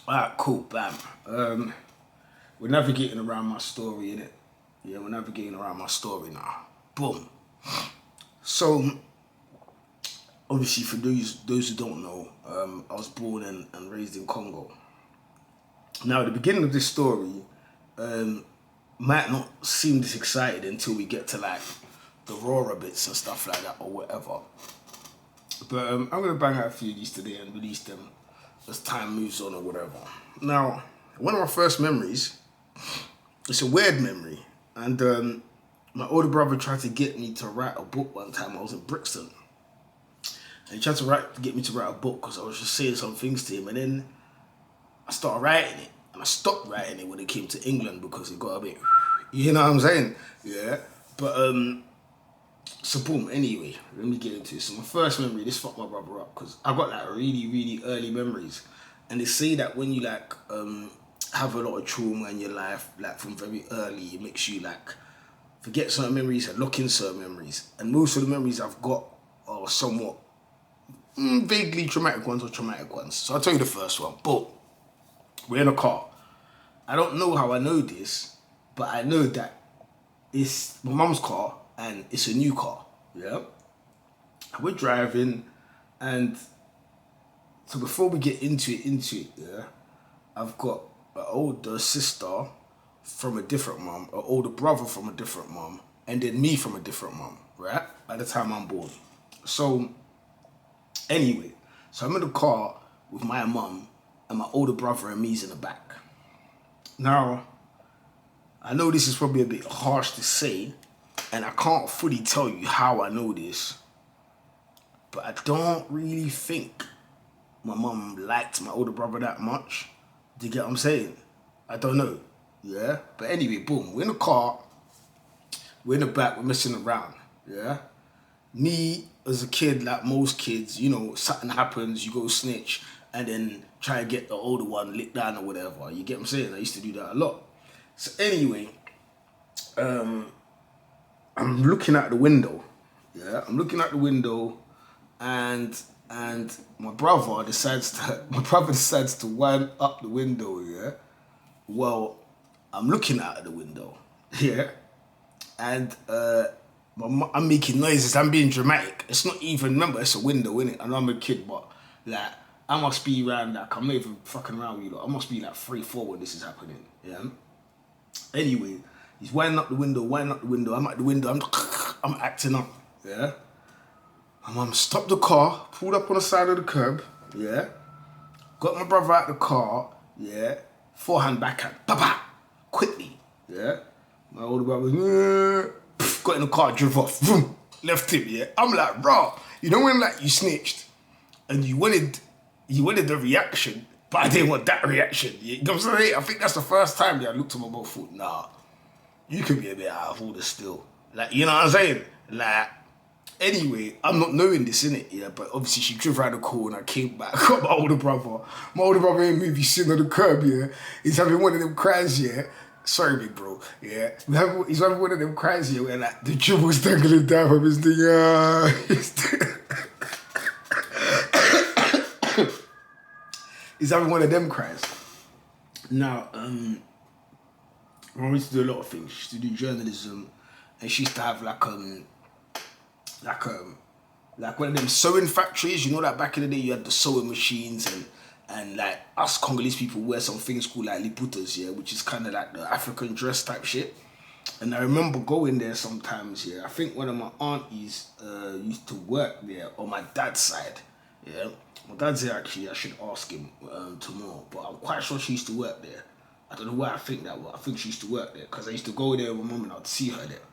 Alright, cool, bam. We're navigating around my story, innit? Yeah, we're navigating around my story now. Boom. So, obviously, for those who don't know, I was born and raised in Congo. Now, at the beginning of this story, um, might not seem this excited until we get to like the rawer bits and stuff like that or whatever. But I'm gonna bang out a few of these today and release them as time moves on or whatever. Now, one of my first memories, it's a weird memory, and my older brother tried to get me to write a book one time. I was in Brixton, and he tried to get me to write a book because I was just saying some things to him, and then I started writing it, and I stopped writing it when it came to England because it got a bit, you know what I'm saying? Yeah. But so boom. Anyway, let me get into it. So my first memory, this fucked my brother up because I got like really, really early memories, and they say that when you like have a lot of trauma in your life, like from very early, it makes you like forget certain memories and lock in certain memories. And most of the memories I've got are somewhat vaguely traumatic ones or traumatic ones. So I'll tell you the first one. But we're in a car. I don't know how I know this, but I know that it's my mum's car and it's a new car. Yeah. We're driving, and so before we get into it, yeah, I've got an older sister from a different mum, an older brother from a different mum, and then me from a different mum, right? By the time I'm born. So, anyway, so I'm in the car with my mum, and my older brother and me's in the back. Now, I know this is probably a bit harsh to say, and I can't fully tell you how I know this, but I don't really think my mum liked my older brother that much. Do you get what I'm saying? I don't know. Yeah? But anyway, boom, we're in the car, we're in the back, we're messing around. Yeah? Me, as a kid, like most kids, you know, something happens, you go snitch, and then try and get the older one licked down or whatever. You get what I'm saying? I used to do that a lot. So anyway, I'm looking out the window. Yeah? I'm looking out the window, and my brother decides to wind up the window, yeah? Well, I'm looking out of the window, yeah? And I'm making noises, I'm being dramatic. It's not even, remember, it's a window, innit? I know I'm a kid, but like, I must be around, like, I'm not even fucking around with you lot. I must be like 3, 4 when this is happening, yeah? Anyway, he's winding up the window, I'm at the window, I'm acting up, yeah? My mum stopped the car, pulled up on the side of the curb, yeah? Got my brother out the car, yeah? Forehand, backhand, pa quickly, yeah? My older brother, got in the car, drove off, vroom, left him, yeah? I'm like, raw. You know when like you snitched and you wanted the reaction, but I didn't want that reaction. You know what I'm saying? I think that's the first time I looked at my mum and thought, nah, you could be a bit out of order still. Like, you know what I'm saying? Like, anyway, I'm not knowing this, innit? Yeah, but obviously she drove around the corner, I came back, got my older brother. My older brother in movie sitting on the curb, yeah. He's having one of them cries, yeah. Sorry, big bro, yeah. He's having one of them cries, yeah, where like the dribble's dangling down from his thing, yeah. He's having one of them cries. Now, I used to do a lot of things. She used to do journalism, and she used to have like one of them sewing factories, you know, that back in the day you had the sewing machines, and like us Congolese people wear some things called like liputas, yeah, which is kind of like the African dress type shit. And I remember going there sometimes, yeah. I think one of my aunties used to work there on my dad's side, yeah. My dad's here actually, I should ask him tomorrow, but I'm quite sure she used to work there. I don't know why I think that, but I think she used to work there because I used to go there with my mum and I'd see her there.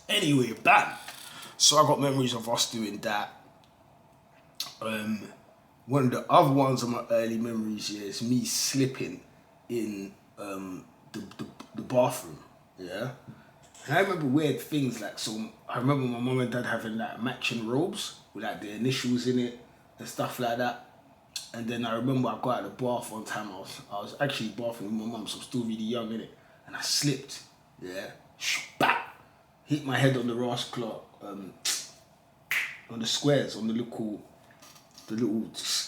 Anyway, bam. So I got memories of us doing that. One of the other ones of my early memories, yeah, is me slipping in the bathroom, yeah. And I remember weird things like, so I remember my mum and dad having like matching robes with like the initials in it and stuff like that. And then I remember I got out of the bath one time. I was actually bathing with my mum, so I'm still really young in it, and I slipped, yeah, bap, hit my head on the Ross clock. On the squares, on the little,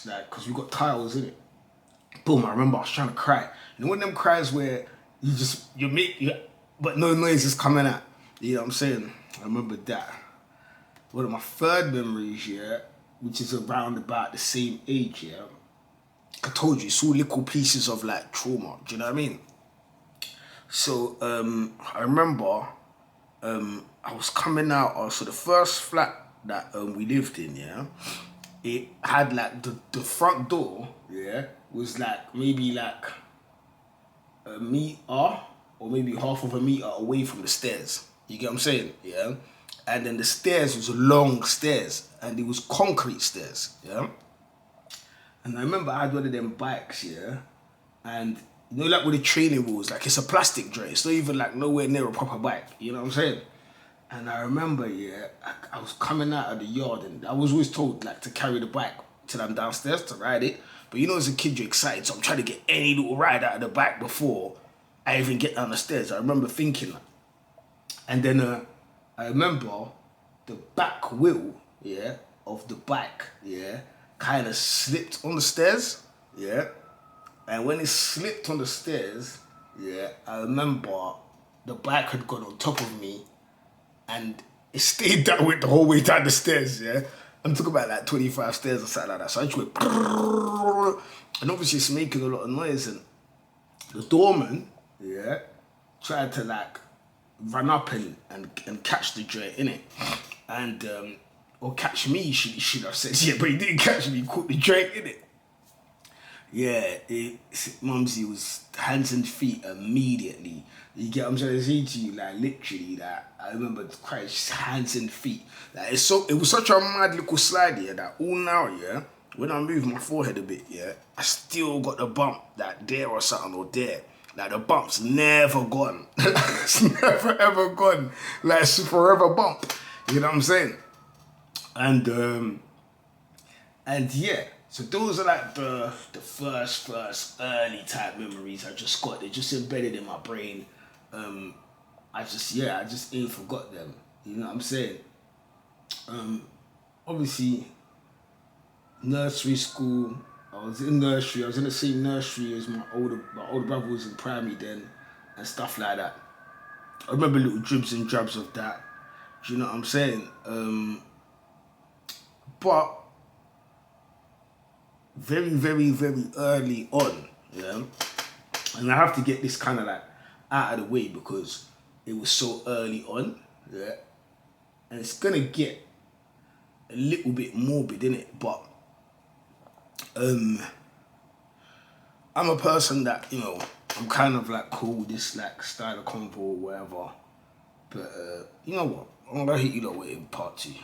like, because we got tiles in it. Boom, I remember I was trying to cry. You know, one of them cries where but no noise is coming out. You know what I'm saying? I remember that. One of my third memories, yeah, which is around about the same age, yeah. I told you, it's all little pieces of like trauma. Do you know what I mean? So I remember I was coming out. So the first flat that we lived in, yeah, it had like the front door, yeah, was like maybe like a meter or maybe half of a meter away from the stairs. You get what I'm saying? Yeah. And then the stairs was long stairs, and it was concrete stairs. Yeah. And I remember I had one of them bikes, yeah, and you know, like with the training wheels, like it's a plastic joint. It's not even like nowhere near a proper bike. You know what I'm saying? And I remember, yeah, I was coming out of the yard, and I was always told like to carry the bike till I'm downstairs to ride it. But you know, as a kid, you're excited, so I'm trying to get any little ride out of the bike before I even get down the stairs. I remember thinking that. And then I remember the back wheel, yeah, of the bike, yeah, kind of slipped on the stairs, yeah. And when it slipped on the stairs, yeah, I remember the bike had gone on top of me, and it stayed that way the whole way down the stairs, yeah. I'm talking about like 25 stairs or something like that. So I just went, and obviously it's making a lot of noise, and the doorman, yeah, tried to like run up and catch the joint in it, and or catch me, should have said, yeah, but he didn't catch me. He caught the joint in it. Yeah, Mumsy was hands and feet immediately. You get what I'm trying to say to you? Like literally, that I remember Christ, hands and feet. Like it was such a mad little slide, yeah, that all now, yeah, when I move my forehead a bit, yeah, I still got the bump that there or something or there. Like the bump's never gone. It's never ever gone. Like it's a forever bump. You know what I'm saying? And yeah, so those are like the first early type memories I just got. They're just embedded in my brain. I just ain't forgot them. You know what I'm saying? Obviously, nursery school. I was in nursery. I was in the same nursery as my older brother was in primary then, and stuff like that. I remember little dribs and drabs of that. Do you know what I'm saying? But very, very, very early on, yeah. And I have to get this kind of like out of the way because it was so early on, yeah. And it's gonna get a little bit morbid, innit? But I'm a person that, you know, I'm kind of like cool with this like style of convo or whatever. But you know what? I'm gonna hit you lot with it in part 2.